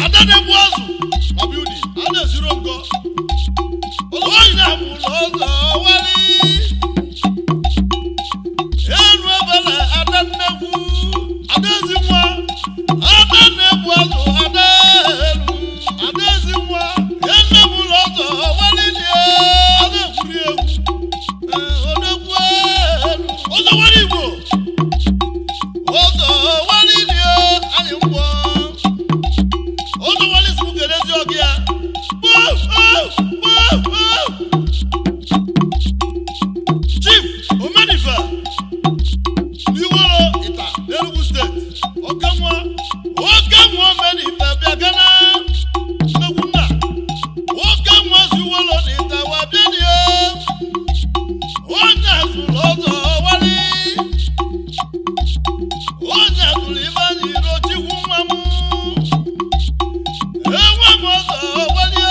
Adane Boazu, a beauty, and a zero go. Oyamulozo wali. Enwebele Adanewu, Adezimwa, Adane Boazu, Adezimwa, Enemulozo wali ni Adekurieu. Ozo wali Igbo. Ozo wali ni Anyimbo. Ozo wali Sibukelezi Ogia. Chief Omenifa Niwolo Ita Enugu State Okamwa Omenifa Biagana Nagunda Okamwa Ziwolo Ita Wabienie Onya Zulozo Wali Onya Zulivani Rochi Wumamu Ewa Mozo Wali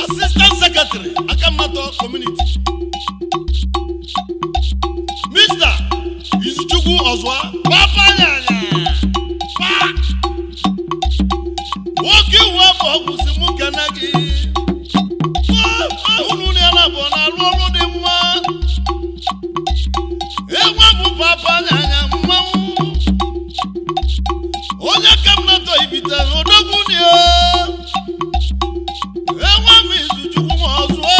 Assistant Secretary, Akamato Community. Mr. Izuchukwu Ozwa, Papa Nyanya. Pa. Woki wapo kusimu kanagi. Unu ni alabona lolo de mwa. Ewa mu Papa Nyanya mmawu. Onya Kamato ibita odoguni o. Ewa mi Izuchukwu Ozwa.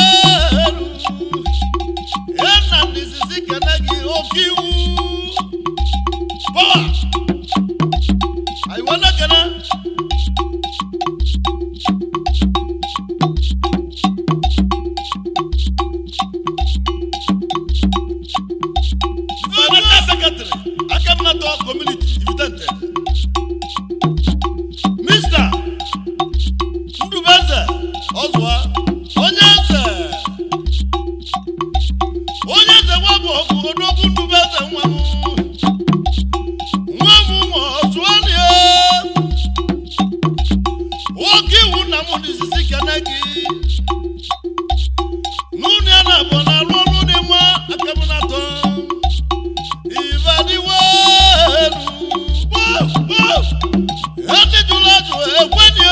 Ena nisisi kanagi okiwu. Power. I wanna gonna. Ato community evidente. Mr. Ndubeze Ozwa Onyeze wabo odogu Ndubeze nwamu Ozwani Oki wuna mundisisi kanagi Nuni anabona lonu ni mwa akamunato Ivadi wenu Andi julaju ekwenye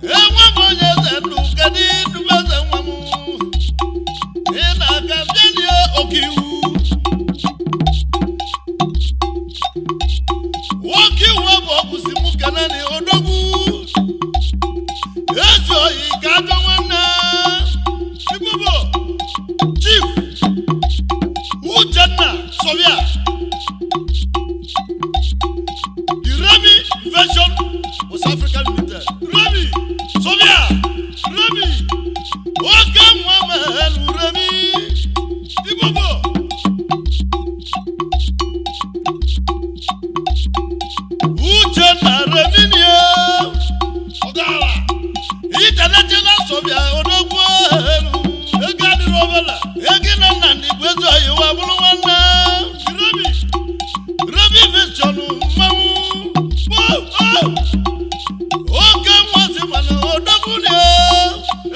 Ewa monyeze ndukadi Ndubeze nwamu Ina kabyeni okiwu Okiwu abo kusimu kanani odogu Ejo ikado wana Ibubo Chief Uche Sovia Rami Invention West Africa Limited Rami Sovia Rami Oka Mwamelu Rami Ibubo Uche Rami niyo Ogala International Sovia Odogwu Egadi Robela Egina Nandi Gwezo Iwa Buluwana Rami Vision Mamu Oke Mwasi Mana Odogwu niyo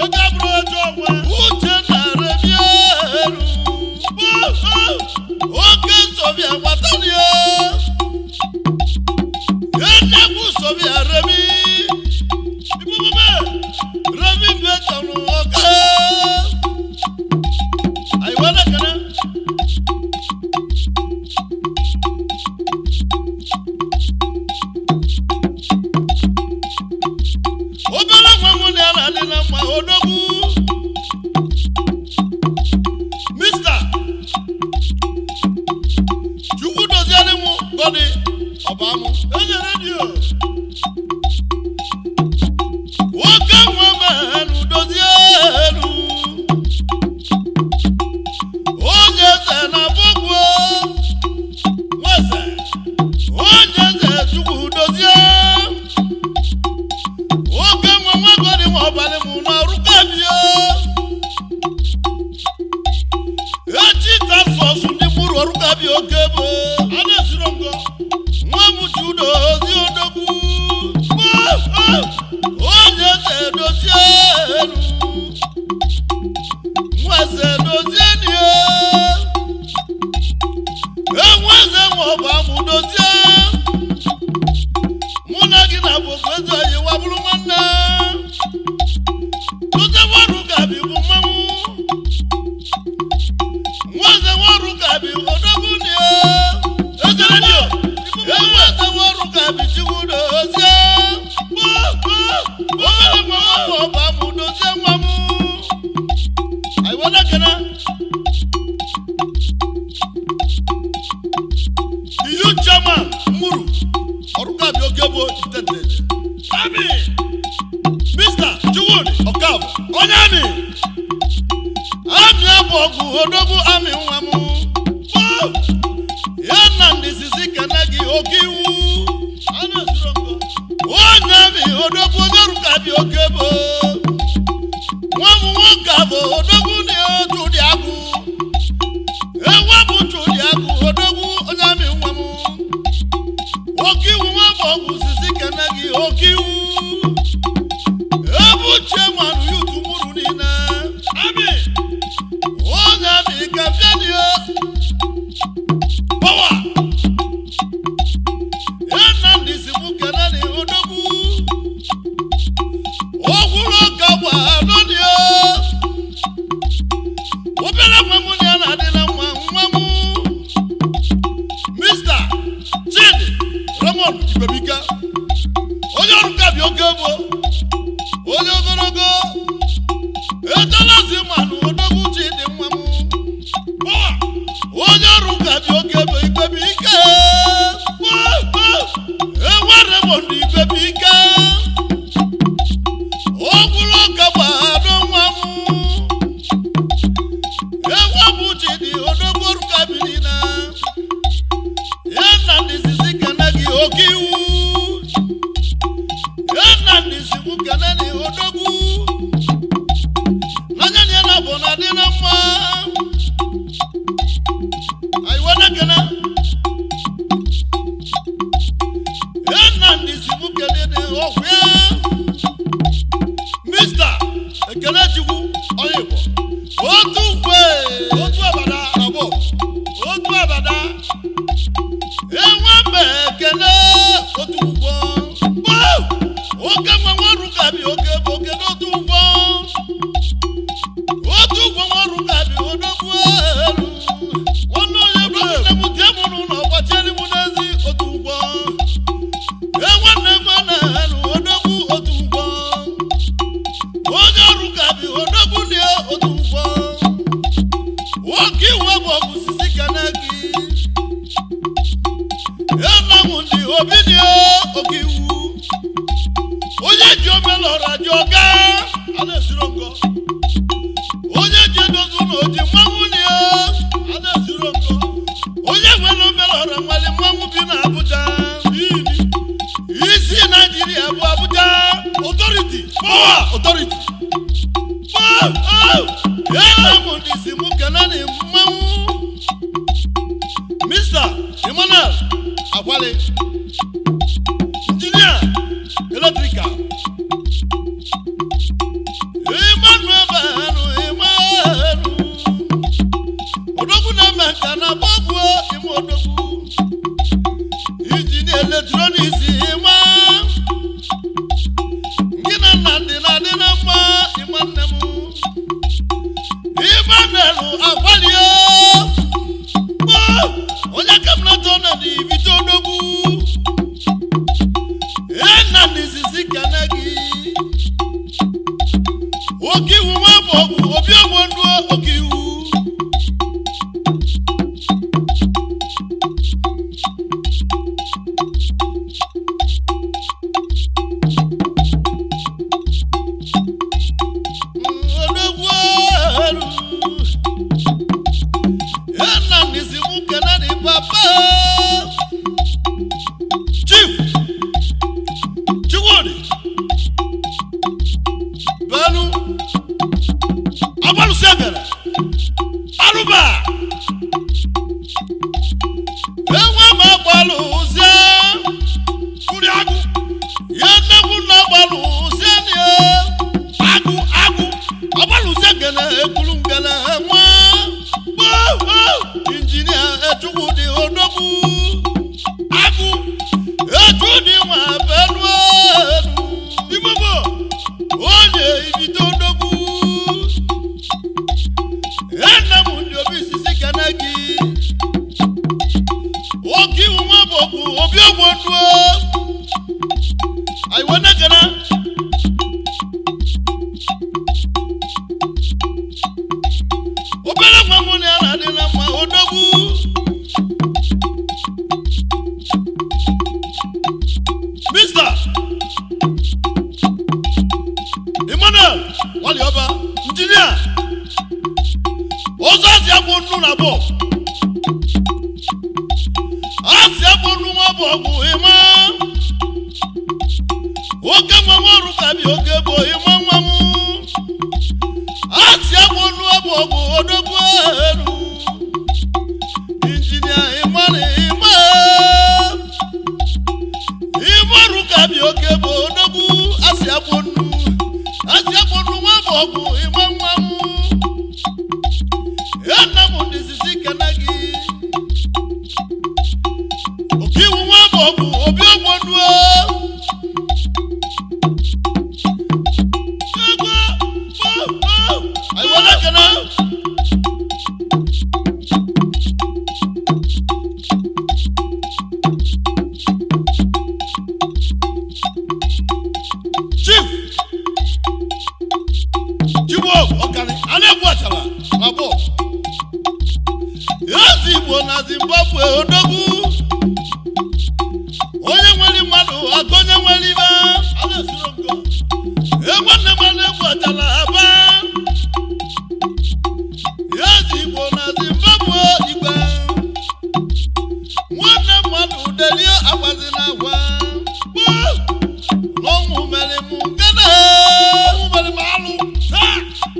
Egabro Ejogwa Uche Rami Oke Sovia Wataniyo Enegu Sovia Rami Rami Betanu Oka Aiwana kana Obala mamuni aladina ma odogu Mr. Jugu doziane mu body Obamu Eje radio Waka mwamanu dozienu Onyeze na bogwo Weze Onyeze jugu dozien Waka mwamagoni mwabale muna rukabio Echi tafosu ni muru rukabio kebo Ane sirongo Mwamu judo ziodogu Onyeze dozienu Mweze dozienu Mweze mwabamu dozien Munagi na bogwezo yewa bulumana Doze warugabi bumamu Mweze warugabi odogu niyo Eze radio Mweze warugabi jigu dozien Wala mama obamu dozien mwamu Aiwana kana Iyo chama muru Orugabi ogebo Nteje Ami Mr. Juwuni Okogba Onyami Ami abogu odogu ami nwamu Yana ndisisi kanagi okiwu Ana sirongo Onyami odogu orugabi ogebo Nwamu wogabo odogu ni otudi agu Ewabu tudi agu odogu onyami nwamu Okiwu wabogu sisi kanagi okiwu Ebu chemanu yutumuru nina Ami Onyami kabyani Power Yana ndisimu kanani odogu Oguro kawa adonio Obela mwamu ni anadina mwamu Mr. Chidi Ramon Ibebika Onye orukabi ogebo Onye ogologo Etalazi manu odogu Chidi mwamu Onye orukabi ogebo Ibebika Ewa Ramon Ibebika Oguro kawa adonwamu Ewa buchidi odogu orukabi nina ugbo oke nwa ọrụ gabi oke bụ oke n'otu ugbo ọrụ gabi odogwu ọnụ onye bụ nne m tie mụ n'ụlọ gbachiri m n'ezi otu ugbo nwanne m na-elu odogwu otu ugbo onye ọrụ gabi odogwu na otu ugbo nwoke iwe bụ ọgwụsisi kene gị ndị obi dị oke iwu onye ji omelọra ji ọga a na-esiro ngo onye ji edozi ụlọ oji mmanwụ dị a na-esiro ngo onye nwere omelọra nwere mmanwụ bi na Abuja isi Naijiria bụ Abuja authority power authority ndị si mụ kenani mmanwụ Mr. Emmanuel Akwale injinia electrical Emmanuel odogwu na meka na bọgwụ ime odogwu injinia electronics ịma gị na nna ndị na-adị na mma ịma nne m Emmanuel Akwale onye kamnato na n'ibite odogwu na n'isisi kene gị oke iwu nwa bụ ọgwụ obi ọgbọ ndụ oke iwu odogwu na n'isi mụ kene dị papa Chief Chiwodi Banu Abalu Segara Aluba Ewa ma balu sia Kuri agu Yene kuna balu sia ni Agu Abalu Segara Ekulungala Mwa Engineer Chiwodi Odogwu Agu Ejudi nwa Banu Ibobo onye ibite odogwu nna m ndị obi sisi kene gị oke iwu nwa bụ ọgwụ obi ọgwụ ndụ anyị wene kene obere nwa mụ na ya na-adị na mma odogwu Mr. Emmanuel Walioba injinia ọzọ asị abụ nnu na bọ asị abụ nnu nwa bụ ọgwụ ịma oke nwa ọrụ kabi oge bụ ịma nwa m asị abụ nnu abụ ọgwụ odogwu elu injinia ịma ọrụ kabi oge bụ odogwu asị abụ nnu nwa bụ ọgwụ ịma nwa m nna m ndị sisi kene gị oke iwu nwa bụ ọgwụ obi ọgwụ ndụ anyị were kene Chief ọkara a na-egbu achala na bọ ezi Igbo na Zimbabwe odogwu onye nwere mmadụ aka onye nwere ibe a na-esiro ngo nwanne m na-egbu achala aba ezi Igbo na Zimbabwe igbe nwanne mmadụ delie agbazi na agwa n'ọnwụ mere m ngana ọnwụ mere m alụ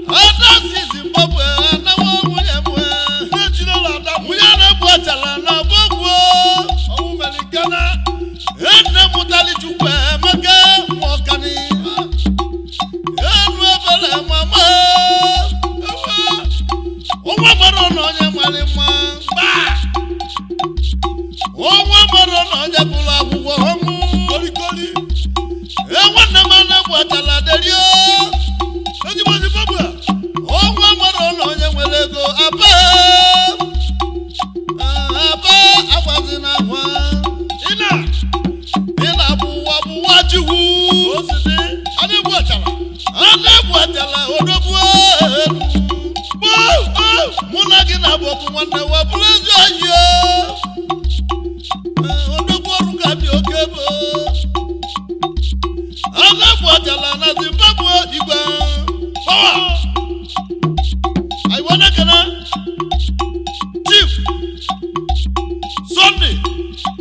Adasi Zimbabwe anawo nwunye m nwunye na-egbu achala na bọgwụ ọnwụ mere Ghana nne mụtali Chukwu Emeka Nwokani enu ebere mama onwe mara na onye mara mma onwe mara na onye gụrụ akwụkwọ ọmụ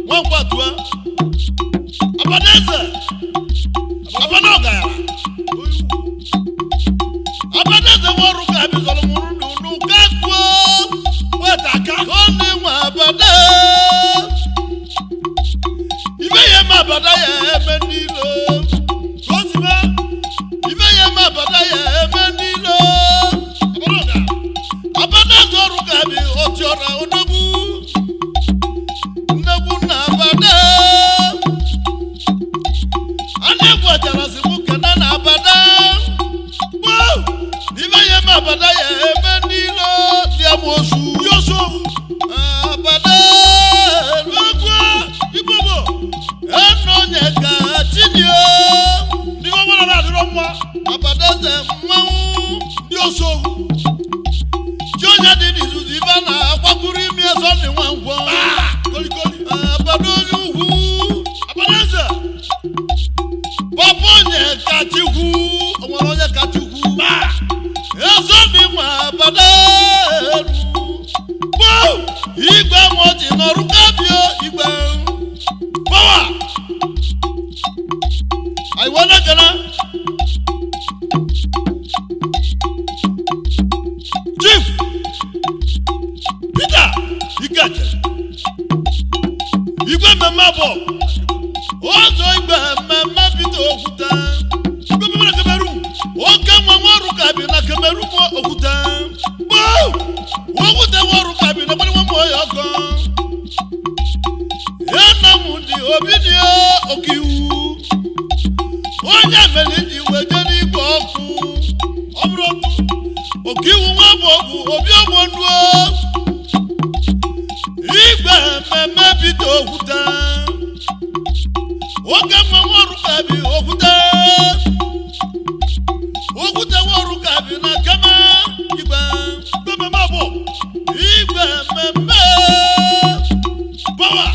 Nwankwatua Abadeze Abanoga Abadeze waruka bizolumuru nukakwo wetaka koni mwa abade Ibeye mabada ya emenilo Kosiba Ibeye mabada ya emenilo Abanoga Abadeze waruka bi otiora odogu Nebu na abade Anegwa jarasi mukena na abade Ibeye mabada ya emenilo Diamosu Yosu Abade Lugwa Ibobo Enonyeka Chinio Nigo wana na diromwa Abade ze mmanwu Yosu Jonya dini zuzibana Akwakuri mieso ni wangwa Koli Abade yuhu Abade ze Babonye kachihu Omolonye kachihu Ezo ni mwa Abade Igba moti norukabio igba Power I wanna gana Chief Peter Ikache Igba memabo Ozo igba mema Peter Okuta Igba mema na Cameroon Oka mwa rukabi na Cameroon Okuta Okuta warukabi na bani Nwayoko Yana mundi obidio okiwu Onya meliji wejeni boku Obroku Okiwu waboku obio monduo Igba meme Peter Okuta Oka mwa warukabi Okuta Okuta warukabi na kama Igba Igba mabo Igba meme Power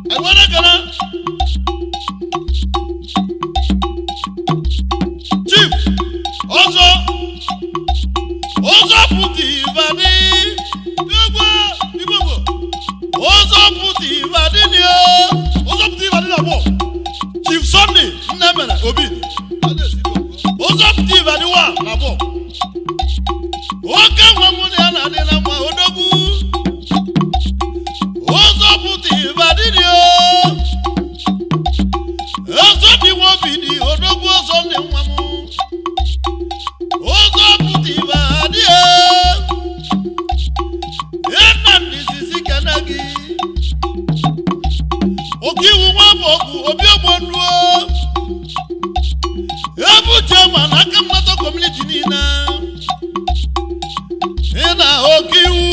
I wanna gonna Chief Also puti vadi Igbo Also puti vadi Also puti vadi na bo Chief Sunday Nnemene Obi Ozo puti vadi wa na bo Oke mwamu ni anade na mwa odogu Ozo puti vadi Ozo di wobidi odogu ozo ni mwamu Ozo puti vadi Ena nisisi kanagi Okiwu wabogu obi omonduo Ebu chema na kamato community nina Ena okiwu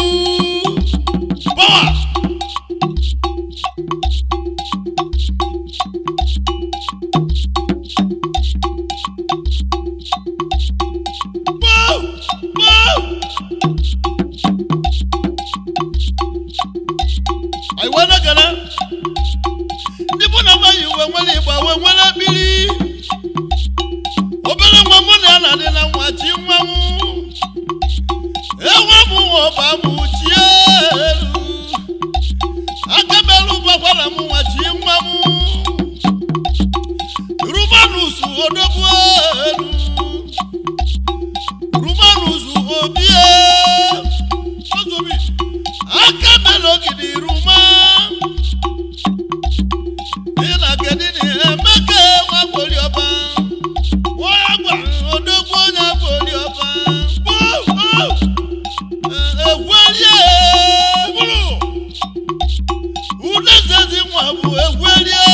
Power I wanna gana Nipo na mayi wenwele iba wenwele bili Obele mwamune anade na mwachi mwamu Ewamu obamu chieru Akabelu bakwala mwachi mwamu Rumanusu odobweru Rumanusu obie Ozobi Akabelu gidi ruma Ina gedini emeke wakoli oba Wagwa odogbo nya boli oba Egwelie Bulu Udezezi mwabu egwelie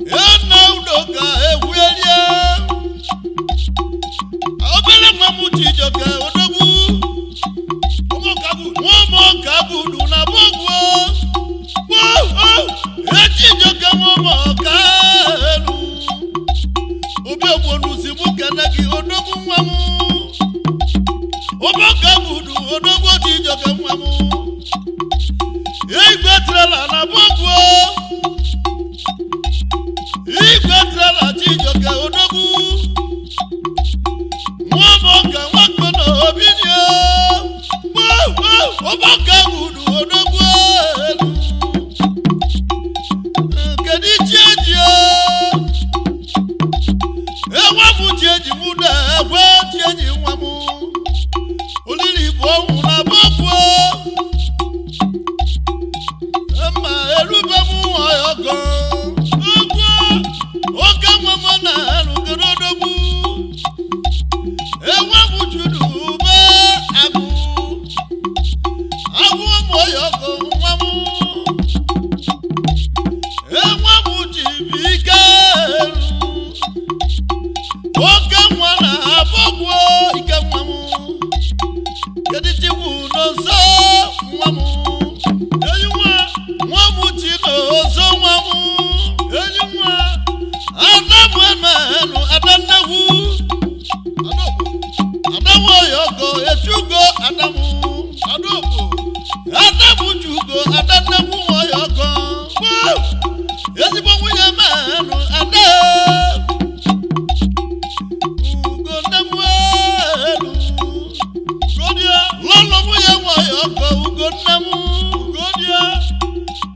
Yana udoka egwelie Obele mwamu chijoke odogbo Omo kabudu na bogwo Echijoke momo kanu Obe obonu simukenegi odogbo mwamu Omo kabudu odogbo chijoke mwamu Igbe trela na bogwo Igbe trela chijoke odogbo Mwamu Adamu Adobo Adamu Jugo Adamu Nwayoko ezigbo nwunye mmanụ Ada Ugonemu Ugodia lolo nwunye Nwayoko Ugonemu Ugodia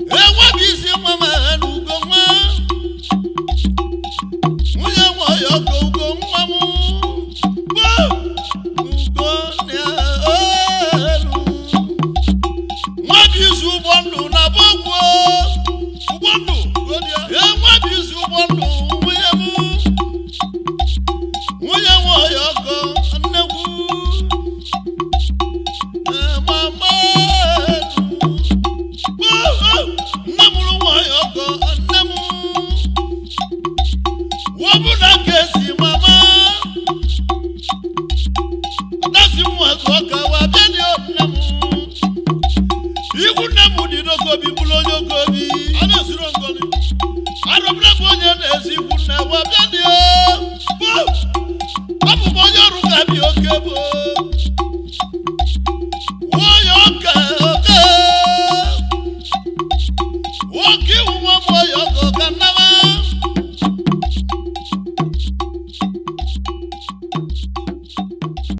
ewa bisi nwa mmanụ Ugonwa nwunye Nwayoko Ugonwa mu Ubondu na bogwo Ubondu godia e nwa bizu Ubondu nwunye Nwayoko nnekwu mama nnamuru Nwayoko nnemu wobuna kesi mama nasi mwazoka wabeni onnemu Igunemu di nogobi bulonyo gobi. Ana siro ngoni. Arobna bonye nesi igunne wabeni.